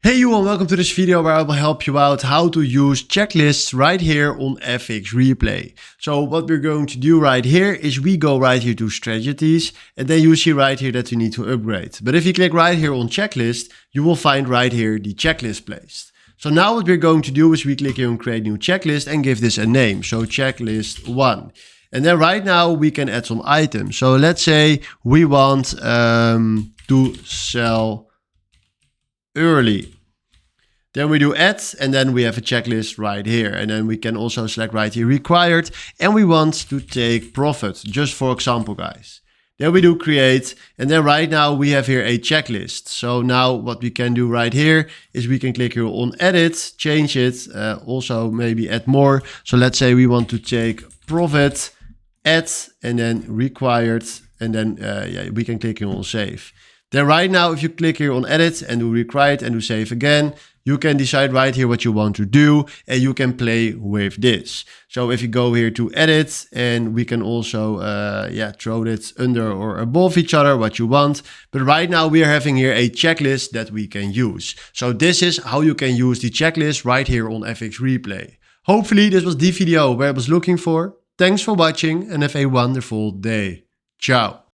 Hey you all, welcome to this video where I will help you out how to use checklists right here on FX Replay. So what we're going to do right here is we go right here to strategies and then you see right here that we need to upgrade. But if you click right here on checklist, you will find right here the checklist placed. So now what we're going to do is we click here on create new checklist and give this a name. So checklist 1. And then right now we can add some items. So let's say we want to sell early. Then we do add and then we have a checklist right here. And then we can also select right here required and we want to take profit, just for example, guys. Then we do create and then right now we have here a checklist. So now what we can do right here is we can click here on edit, change it, also maybe add more. So let's say we want to take profit, add and then required and then we can click here on save. Then right now, if you click here on edit and do required and do save again, you can decide right here what you want to do and you can play with this. So if you go here to edit and we can also throw it under or above each other, what you want. But right now we are having here a checklist that we can use. So this is how you can use the checklist right here on FX Replay. Hopefully this was the video where I was looking for. Thanks for watching and have a wonderful day. Ciao.